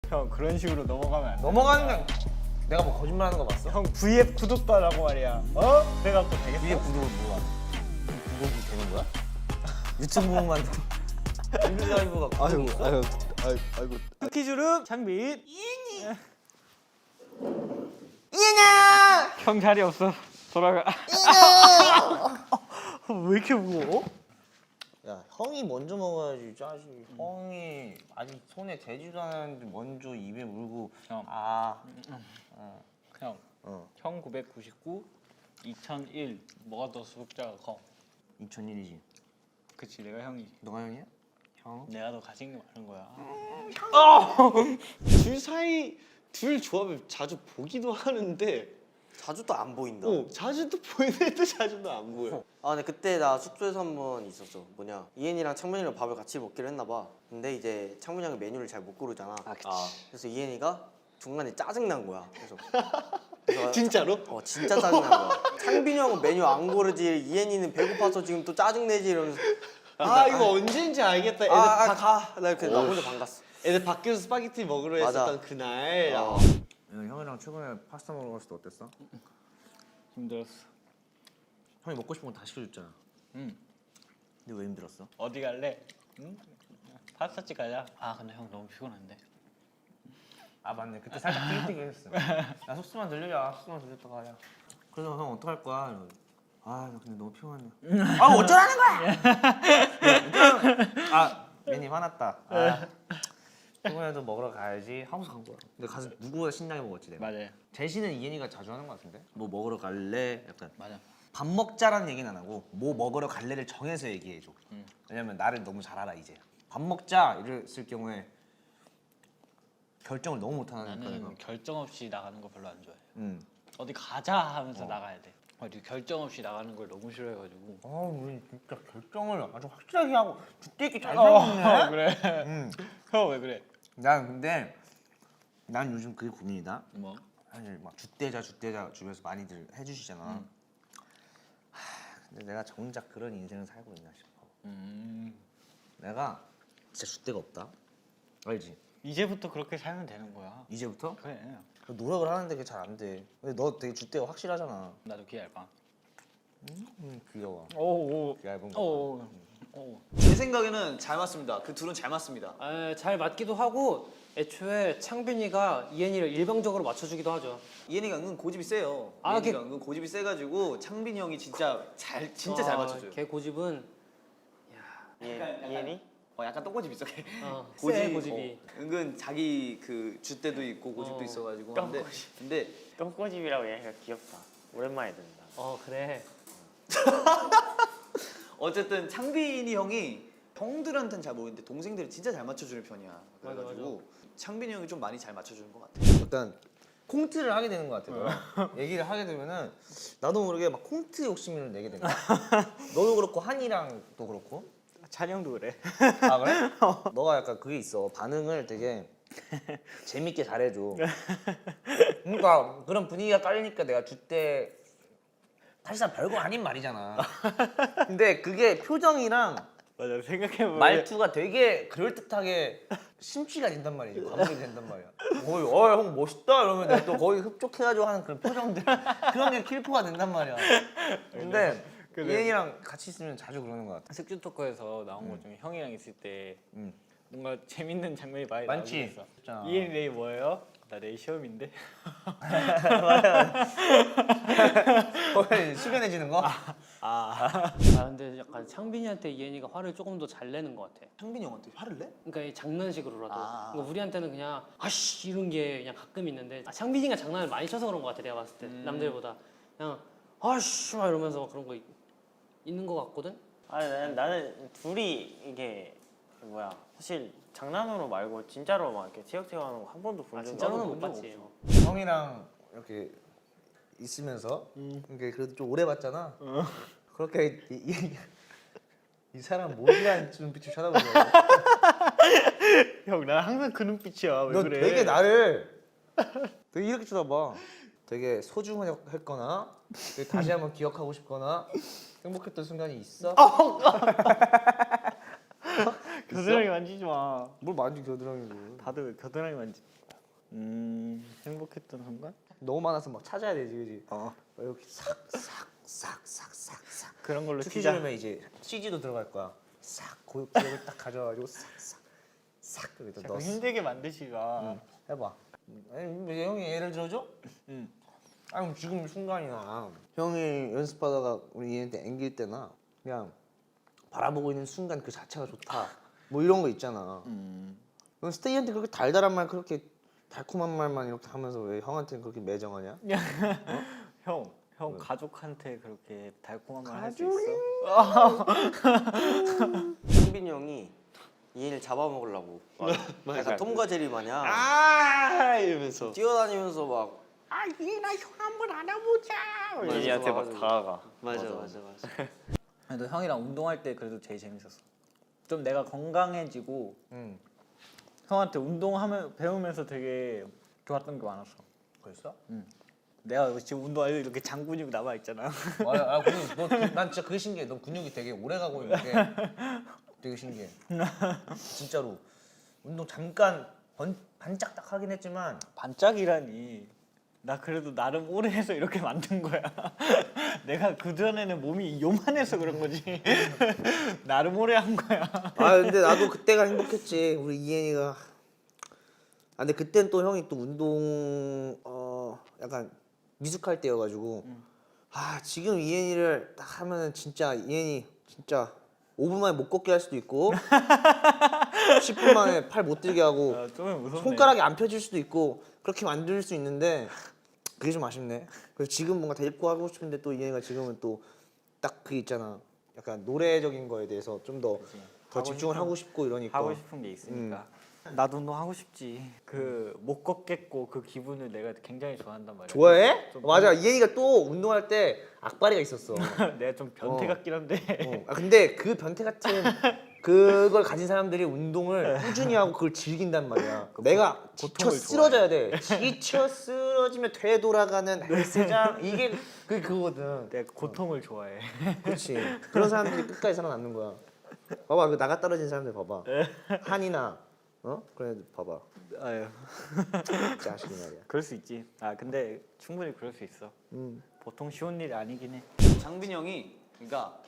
형 그런 식으로 넘어가면 안 돼. 넘어가는 게 내가 뭐 거짓말하는 거 봤어? 형 V앱 구독도 하라고 말이야. 어? 그래갖고 되겠어? 위에 구독은 뭐야? 구독이 되는 거야? 유튜브만 인기 라이브가 구독이 있어? 아이고. 퀴즈룸 장빈. 이냐! 형 자리 없어. 돌아가. 왜 이렇게 무거워? 야 형이 먼저 먹어야지 짜식. 형이 아직 손에 대지도 않았는데 먼저 입에 물고. 형. 형. 1999, 2001 뭐가 더 숫자가 커? 2001이지. 그치 내가 형이지. 너가 형이야? 형? 내가 더 가진 게 많은 거야. 둘 사이 둘 조합을 자주 보기도 하는데 자주 또 안 보인다. 자주도 보이는데 자주도 안 보여. 아 근데 그때 나 숙소에서 한 번 있었어. 뭐냐 이엔이랑 창문이랑 밥을 같이 먹기로 했나 봐. 근데 이제 창문이 형이 메뉴를 잘 못 고르잖아. 그래서 이엔이가 중간에 짜증난 거야. 그래서 진짜로? 진짜 짜증난 거야. 창빈이 형은 메뉴 안 고르지. 이엔이는 배고파서 지금 또 짜증내지 이러면서. 이거 언제인지 알겠다. 가. 나 혼자 반갔어. 애들 밖에서 스파게티 먹으러 맞아. 했었던 그날. 형이랑 최근에 파스타 먹으러 갔을 때 어땠어? 힘들었어. 형이 먹고 싶은 거 다 시켜줬잖아. 응. 근데 왜 힘들었어? 어디 갈래? 응? 파스타집 가자. 아 근데 형 너무 피곤한데. 아 맞네. 그때 살짝 띠기띠기 했어. 야 숙소만 들려야. 숙소만 들렸다가 가자. 그래서 형 어떡할 거야? 이러고. 나 근데 너무 피곤하네. 어쩌라는 거야? 매니 화났다. 피곤해도 먹으러 가야지 하고서 간 거야. 근데 가서 누구보다 신나게 먹었지 내가. 맞아요. 제시는 이엔이가 자주 하는 거 같은데? 뭐 먹으러 갈래? 약간 맞아. 밥 먹자라는 얘기는 안 하고 뭐 먹으러 갈래를 정해서 얘기해줘. 왜냐면 나를 너무 잘 알아 이제. 밥 먹자 이랬을 경우에 결정을 너무 못하니까 나는 내가. 결정 없이 나가는 거 별로 안 좋아해. 응. 어디 가자 하면서 나가야 돼. 어디 결정 없이 나가는 걸 너무 싫어해가지고. 우리 진짜 결정을 아주 확실하게 하고 주대 있게 잘 살았네. 그래. 응. 형 왜 그래? 근데 난 요즘 그게 고민이다. 뭐? 사실 막 주대자 주변에서 많이들 해주시잖아. 근데 내가 정작 그런 인생을 살고 있나 싶어. 내가 진짜 주대가 없다. 알지? 이제부터 그렇게 살면 되는 거야. 이제부터? 그래. 노력을 하는데 그게 잘 안 돼. 근데 너 되게 주대가 확실하잖아. 나도 귀 얇아. 귀여워. 오오. 귀 얇은 거. 오. 제 생각에는 잘 맞습니다. 그 둘은 잘 맞습니다. 잘 맞기도 하고 애초에 창빈이가 이엔이를 일방적으로 맞춰주기도 하죠. 이엔이가 은근 고집이 세요. 이엔이가 은근 고집이 세가지고 창빈이 형이 진짜 잘 맞춰줘요. 걔 고집은 이엔이? 약간 똥고집 있어. 세 고집이. 은근 자기 그 줏대도 있고 고집도 있어가지고. 근데 똥꼬집이라고 얘기가 귀엽다. 오랜만에 듣는다. 그래. 어쨌든 창빈이 형이 형들한테는 잘 모르는데 동생들은 진짜 잘 맞춰주는 편이야. 그래가지고 창빈이 형이 좀 많이 잘 맞춰주는 것 같아. 약간 콩트를 하게 되는 것 같아. 얘기를 하게 되면은 나도 모르게 막 콩트 욕심을 내게 된 거야. 너도 그렇고 한이랑도 그렇고. 찬영도 그래. 아 그래? 너가 약간 그게 있어. 반응을 되게 재밌게 잘해줘. 그러니까 그런 분위기가 깔리니까 내가 주때 사실상 별거 아닌 말이잖아. 근데 그게 표정이랑 맞아 생각해보면 말투가 되게 그럴듯하게 심취가 된단 말이지. 감동이 된단 말이야. 형 멋있다 이러면 내가 또 거의 흡족해가지고 하는 그런 표정들 그런 게 킬포가 된단 말이야. 근데 이엔이랑 같이 있으면 자주 그러는 것 같아. 색주 토크에서 나온 것 중에 형이랑 있을 때 뭔가 재밌는 장면이 많이 많지? 나오긴 했어. 진짜. 이엔 내일 뭐예요? 나 내일 시험인데. 거의 숙연해지는 거? 근데 약간 창빈이한테 이엔이가 화를 조금 더 잘 내는 것 같아. 창빈이 형한테 화를 내? 그러니까 이 장난식으로라도. 그러니까 우리한테는 그냥 아씨 이런 게 그냥 가끔 있는데 창빈이가 장난을 많이 쳐서 그런 것 같아. 내가 봤을 때 남들보다 그냥 아씨 막 이러면서 막 그런 거 있는 것 같거든. 나는 둘이 이게 사실 장난으로 말고 진짜로 막 이렇게 티격태격하는 거 한 번도 본 적이 진짜로는 못 봤지. 형이랑 이렇게 있으면서 이게 그래도 좀 오래 봤잖아. 그렇게 이 사람 뭐지라는 눈빛을 쳐다보더라고. 형 나 항상 그 눈빛이야. 왜 너 그래? 되게 나를 되게 이렇게 쳐다봐. 되게 소중했거나 되게 다시 한번 기억하고 싶거나 행복했던 순간이 있어? 겨드랑이 만지지 마. 뭘 만지 겨드랑이고. 다들 왜 겨드랑이 만지? 행복했던 순간? 너무 많아서 막 찾아야 되지, 그지? 어. 이렇게 싹싹싹싹싹. 그런 걸로 특히 치자. 주면 이제 CG도 들어갈 거야. 싹 고육기를 딱 가져가지고 싹싹싹 여기다 자꾸 넣었어. 힘들게 만드시가. 해봐. 아니 왜 형이 예를 들어줘? 응. 아니 지금 순간이나 형이 연습하다가 우리 얘한테 앵길 때나 그냥 바라보고 있는 순간 그 자체가 좋다. 뭐 이런 거 있잖아. 넌 스테이한테 그렇게 달달한 말 그렇게 달콤한 말만 이렇게 하면서 왜 형한테는 그렇게 매정하냐? 형 가족한테 그렇게 달콤한 말 할 수 가족이? 있어? 창빈이 형이 이엔이를 잡아먹으려고 약간 톰과 제리 마냥 이러면서 뛰어다니면서 막 이나 형 한번 안아보자. 이한테 막 다가가. 맞아. 그래도 형이랑 운동할 때 그래도 제일 재밌었어. 좀 내가 건강해지고 형한테 운동하면 배우면서 되게 좋았던 게 많았어. 벌써? 내가 지금 운동할 때 이렇게 장 근육 남아 있잖아. 아 근데 난 진짜 그게 신기해. 너 근육이 되게 오래 가고 있는 게 되게 신기해. 진짜로 운동 잠깐 반짝 딱 하긴 했지만 반짝이라니. 나 그래도 나름 오래 해서 이렇게 만든 거야. 내가 그 전에는 몸이 요만해서 그런 거지. 나름 오래 한 거야. 아 근데 나도 그때가 행복했지. 우리 이엔이가. 아 근데 그땐 또 형이 또 운동 약간 미숙할 때여가지고 아 지금 이엔이를 딱 하면은 진짜 이엔이 진짜 5분 만에 못 걷게 할 수도 있고 10분 만에 팔 못 들게 하고 좀 무섭네. 손가락이 안 펴질 수도 있고 그렇게 만들 수 있는데 그게 좀 아쉽네. 그래서 지금 뭔가 데리고 하고 싶은데 또 이엔이가 지금은 또 딱 그게 있잖아. 약간 노래적인 거에 대해서 좀 더 집중을 하고 싶고 이러니까. 하고 싶은 게 있으니까. 나도 운동 하고 싶지. 그 못 걷겠고 그 기분을 내가 굉장히 좋아한단 말이야. 좋아해? 좀 맞아. 이엔이가 또 운동할 때 악바리가 있었어. 내가 좀 변태 같긴 한데. 아 근데 그 변태 같은 그걸 가진 사람들이 운동을 꾸준히 하고 그걸 즐긴단 말이야. 내가 지쳐 고통을 쓰러져야 돼. 지쳐 쓰러지면 되돌아가는 헬스장 이게 그거거든. 내가 고통을 좋아해. 그렇지. 그런 사람들이 끝까지 살아남는 거야. 봐봐, 그 나가 떨어진 사람들 봐봐. 한이나 그래 봐봐. 아유. 자식이 말이야. 그럴 수 있지. 아 근데 충분히 그럴 수 있어. 보통 쉬운 일이 아니긴 해. 장빈이 형이 그러니까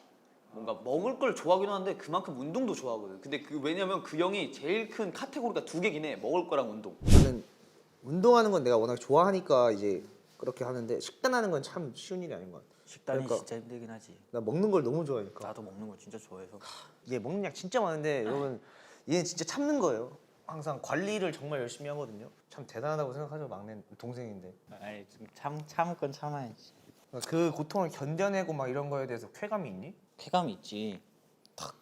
뭔가 먹을 걸 좋아하기도 하는데 그만큼 운동도 좋아하거든. 근데 왜냐면 그 형이 제일 큰 카테고리가 두 개긴 해. 먹을 거랑 운동. 나는 운동하는 건 내가 워낙 좋아하니까 이제 그렇게 하는데 식단하는 건 참 쉬운 일이 아닌 것 같아. 식단이 그러니까. 진짜 힘들긴 하지. 나 먹는 걸 너무 좋아하니까. 나도 먹는 거 진짜 좋아해서. 얘 먹는 약 진짜 많은데 여러분 얘는 진짜 참는 거예요. 항상 관리를 정말 열심히 하거든요. 참 대단하다고 생각하죠. 막내 동생인데. 아니 좀 참을 건 참아야지. 그 고통을 견뎌내고 막 이런 거에 대해서 쾌감이 있니? 쾌감이 있지. 탁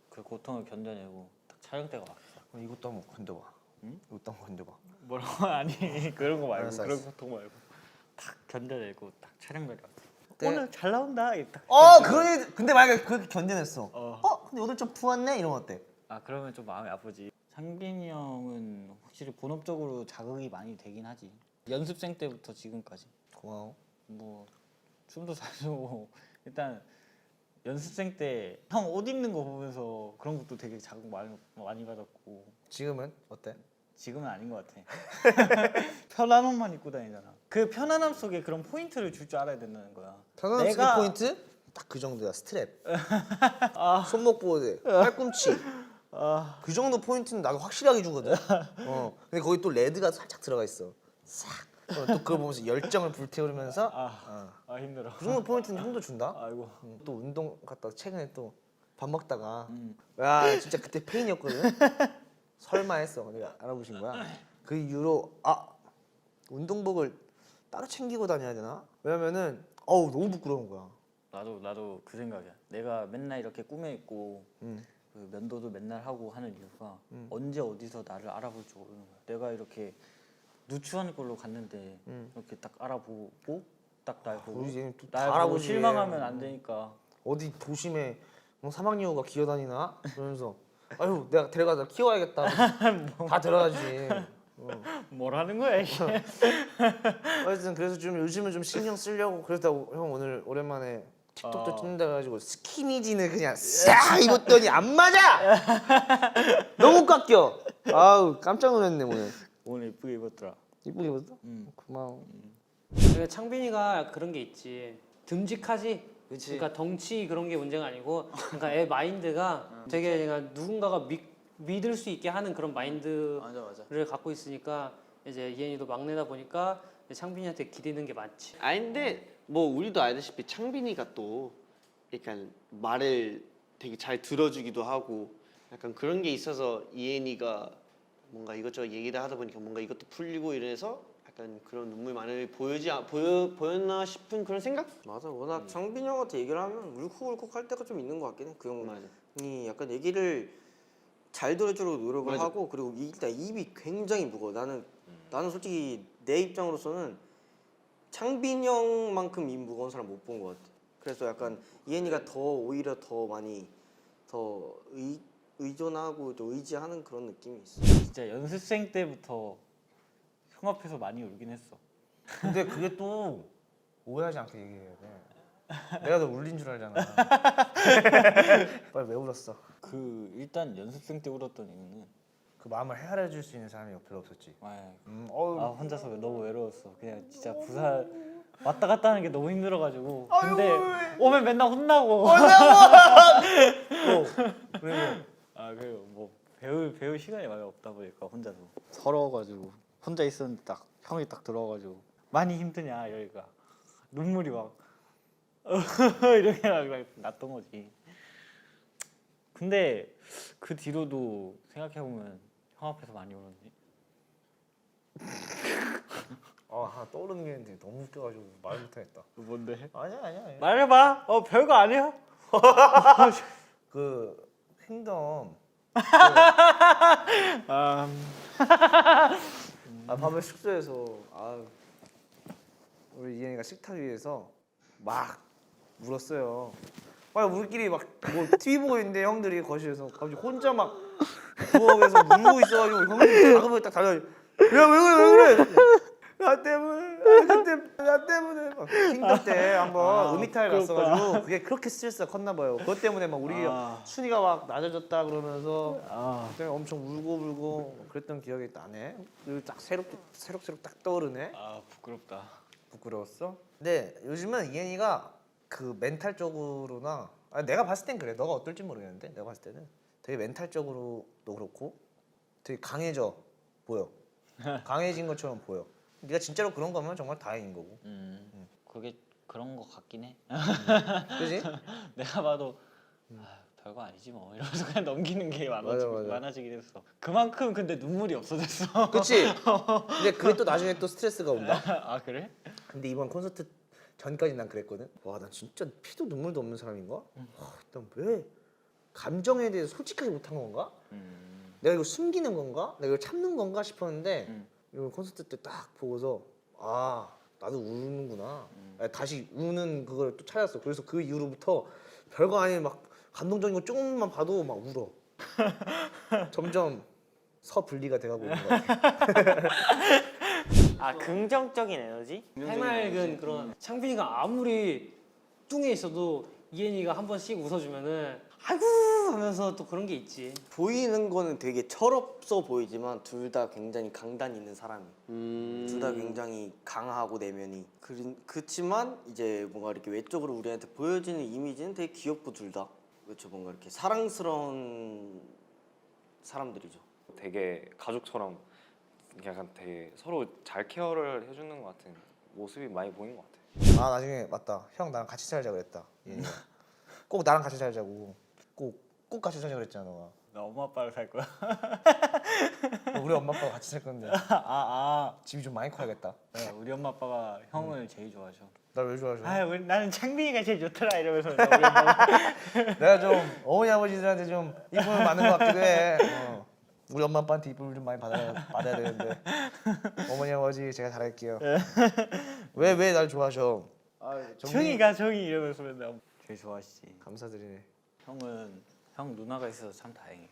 그 고통을 견뎌내고 딱 촬영 때가 왔어. 그럼 이것도 한번 건져봐. 응? 이것도 한번 건져봐. 뭐라고? 아니 그런 거 말고 알았어, 그런 알았어. 고통 말고 탁 견뎌내고 딱 촬영날이 왔어. 네. 오늘 잘 나온다. 이렇게 딱. 근데 만약에 그렇게 견뎌냈어. 어. 근데 오늘 좀 부었네 이러면 어때? 아 그러면 좀 마음이 아프지. 상빈이 형은 확실히 본업적으로 자극이 많이 되긴 하지. 연습생 때부터 지금까지. 고마워. 뭐 춤도 잘 추고 일단 연습생 때 형 옷 입는 거 보면서 그런 것도 되게 자극 많이 받았고 지금은 어때? 지금은 아닌 것 같아. 편한 옷만 입고 다니잖아. 그 편안함 속에 그런 포인트를 줄 줄 알아야 된다는 거야. 편안한 내가- 포인트? 딱 그 정도야. 스트랩. 손목 보호대, 팔꿈치. 그 정도 포인트는 나도 확실하게 주거든. 근데 거기 또 레드가 살짝 들어가 있어. 싹. 또 그걸 보면서 열정을 불태우면서 아 힘들어. 그 정도 포인트는 형도 준다. 아이고. 또 운동 갔다 최근에 또 밥 먹다가 야 진짜 그때 페인이었거든. 설마 했어. 내가 알아보신 거야. 그 이후로 운동복을 따로 챙기고 다녀야 되나? 왜냐면은 너무 부끄러운 거야. 나도 그 생각이야. 내가 맨날 이렇게 꾸며 입고 그 면도도 맨날 하고 하는 이유가 언제 어디서 나를 알아볼지 모르는 거야. 내가 이렇게 누추한 걸로 갔는데 이렇게 딱 알아보고 딱 날 보고 우리 이제는 또다 날 보고 알아보지. 실망하면 안 되니까. 어디 도심에 사막여우가 기어다니나? 그러면서 아유 내가 데려가다 키워야겠다. 다 데려가지. 뭘 하는 거야 이게. 하여튼 그래서 좀 요즘은 좀 신경 쓰려고 그랬다고 형 오늘 오랜만에 틱톡도 찍는다 해가지고 스키니진을 그냥 싹 입었더니 안 맞아. 너무 깎여. 아우 깜짝 놀랐네 오늘. 오늘 이쁘게 입었더라. 이쁘게 입었어? 고마워. 그러니까 창빈이가 그런 게 있지. 듬직하지. 그치. 그러니까 덩치 그런 게 문제가 아니고, 그러니까 애 마인드가 되게 그냥 누군가가 믿을 수 있게 하는 그런 마인드를 맞아. 갖고 있으니까 이제 이현이도 막내다 보니까 창빈이한테 기대는 게 많지. 아니 근데 뭐 우리도 알다시피 창빈이가 또 약간 말을 되게 잘 들어주기도 하고 약간 그런 게 있어서 이엔이가 뭔가 이것저것 얘기를 하다 보니까 뭔가 이것도 풀리고 이래서 약간 그런 눈물 많이 보였나 싶은 그런 생각? 맞아. 워낙 창빈이 형한테 얘기를 하면 울컥울컥 할 때가 좀 있는 것 같긴 해. 그 맞아. 형이 약간 얘기를 잘 들어주려고 노력을 맞아. 하고, 그리고 일단 입이 굉장히 무거워. 나는 솔직히 내 입장으로서는 창빈이 형만큼 입 무거운 사람 못 본 것 같아. 그래서 약간 이현이가 오히려 더 많이 더 의존하고 또 의지하는 그런 느낌이 있어. 진짜 연습생 때부터 형 앞에서 많이 울긴 했어. 근데 그게 또 오해하지 않게 얘기해야 돼. 내가 너 울린 줄 알잖아. 빨리 왜 울었어? 그 일단 연습생 때 울었던 이유는 그 마음을 헤아려 줄 수 있는 사람이 별로 없었지. 아 혼자서 너무 외로웠어. 그냥 진짜 부산 왔다 갔다 하는 게 너무 힘들어가지고. 근데 오면 맨날 혼나고. 그리고 아 그리고 뭐 배울 시간이 많이 없다 보니까 혼자서 서러워가지고 혼자 있었는데 딱 형이 딱 들어와가지고 많이 힘드냐 이러니까 눈물이 막 이렇게 막 났던 거지. 근데 그 뒤로도 생각해 보면 형 앞에서 많이 울었니? 하나 떠오르는 게 있는데 너무 웃겨가지고 말 못하겠다. 뭔데? 아니야. 말해봐. 별거 아니야. 그 횡덤. 밤에 숙소에서 우리 이현이가 식탁 위에서 막 울었어요. 우리끼리 막 뭐 TV 보고 있는데 형들이 거실에서 갑자기 혼자 막 부엌에서 울고 있어가지고 형들이 작업을 딱 달려. 왜 그래? 나 때문에 막 킹덤 때 한번 음이탈 갔어가지고 그게 그렇게 스트레스가 컸나 봐요. 그것 때문에 막 우리 순위가 막 낮아졌다 그러면서 그때 엄청 울고 그랬던 기억이 나네. 그리고 딱 새록새록 딱 떠오르네. 아 부끄럽다. 부끄러웠어? 근데 요즘은 이현이가 그 멘탈적으로나 내가 봤을 땐 그래. 너가 어떨지 모르겠는데 내가 봤을 때는 되게 멘탈적으로도 그렇고 되게 강해져 보여. 강해진 것처럼 보여. 네가 진짜로 그런 거면 정말 다행인 거고. 그게 그런 거 같긴 해. 그지? 내가 봐도 별거 아니지 뭐 이러면서 그냥 넘기는 게 맞아. 많아지긴 했어. 그만큼 근데 눈물이 없어졌어. 그치? 근데 그게 또 나중에 또 스트레스가 온다. 아 그래? 근데 이번 콘서트 전까지 난 그랬거든. 와, 난 진짜 피도 눈물도 없는 사람인가? 난 왜 감정에 대해서 솔직하지 못한 건가? 내가 이거 숨기는 건가? 내가 이거 참는 건가 싶었는데 이번 콘서트 때 딱 보고서 나도 우는구나. 다시 우는 그걸 또 찾았어. 그래서 그 이후로부터 별거 아닌 막 감동적인 거 조금만 봐도 막 울어. 점점 서분리가 돼가고 있는 것 같아. 긍정적인 에너지? 해맑은 그런 창빈이가 아무리 뚱에 있어도 이현이가 한 번씩 웃어주면은 아이고 하면서 또 그런 게 있지. 보이는 거는 되게 철없어 보이지만 둘 다 굉장히 강단 있는 사람이. 둘 다 굉장히 강하고 내면이. 그렇지만 이제 뭔가 이렇게 외적으로 우리한테 보여지는 이미지는 되게 귀엽고 둘 다. 그렇죠. 뭔가 이렇게 사랑스러운 사람들이죠. 되게 가족처럼 약간 되게 서로 잘 케어를 해주는 것 같은 모습이 많이 보이는 것 같아. 나중에 맞다. 형 나랑 같이 살자 그랬다. 얘네가. 꼭 나랑 같이 살자고. 꼭 같이 살자 그랬잖아 너가. 나 엄마 아빠랑 살 거야. 우리 엄마 아빠가 같이 살 건데 집이 좀 많이 커야겠다. 네, 우리 엄마 아빠가 형을 제일 좋아하셔. 날 왜 좋아하셔? 나는 창빈이가 제일 좋더라 이러면서 우리 엄마. 내가 좀 어머니 아버지들한테 좀 이쁨을 받는 것 같기도 해. 우리 엄마 아빠한테 이쁨을 좀 많이 받아야 되는데 어머니 아버지 제가 잘할게요. 왜 날 좋아하셔? 정이 이러면서 맨날 제일 좋아하시지. 감사드리네. 형 누나가 있어서 참 다행이야.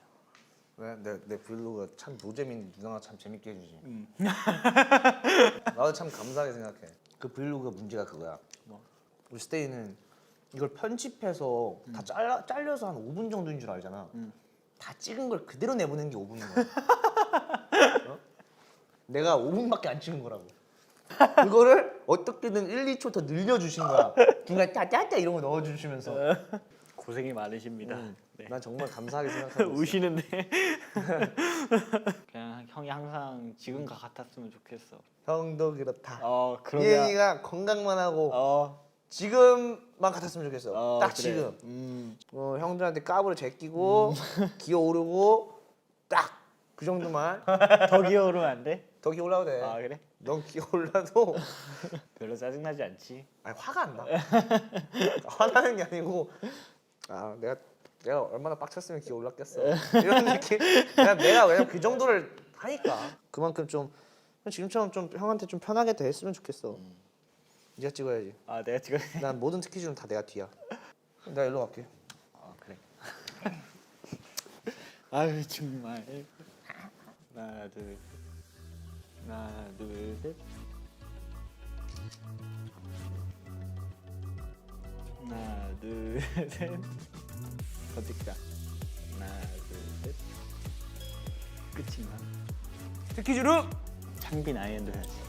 왜? 내 브이로그가 참 노잼인 누나가 참 재밌게 해주지. 나도 참 감사하게 생각해. 그 브이로그가 문제가 그거야. 뭐? 우리 스테이는 이걸 편집해서 다 잘려서 한 5분 정도인 줄 알잖아. 다 찍은 걸 그대로 내보낸 게 5분인 거야. 어? 내가 5분밖에 안 찍은 거라고. 그거를 어떻게든 1, 2초 더 늘려주신 거야. 중간에 따따따 이런 거 넣어주시면서. 고생이 많으십니다. 네. 난 정말 감사하게 생각하고 있어. 우시는데 그냥 형이 항상 지금과 같았으면 좋겠어. 형도 그렇다. 그러게. 이행이가 건강만 하고 지금만 같았으면 좋겠어. 딱 그래. 지금. 형들한테 까불어 제끼고 기어오르고 딱 그 정도만. 더 기어오르면 안 돼? 더 기어올라도 돼. 그래? 넌 기어올라도 별로 짜증나지 않지? 아니, 화가 안 나. 화나는 게 아니고 내가 얼마나 빡쳤으면 기어올랐겠어. 이런 느낌. 내가 왜냐면 그 정도를 하니까 그만큼 좀 지금처럼 좀 형한테 좀 편하게 대했으면 좋겠어. 네가 찍어야지. 내가 지금 난 모든 스케줄은 다 내가 뒤야. 내가 일로 갈게. 그래. 아유 정말. 하나 둘 셋. 하나 둘 셋. 더 찍자. 하나 둘 셋. 끝인가? 스케줄은 창빈 아이엔도 해야지.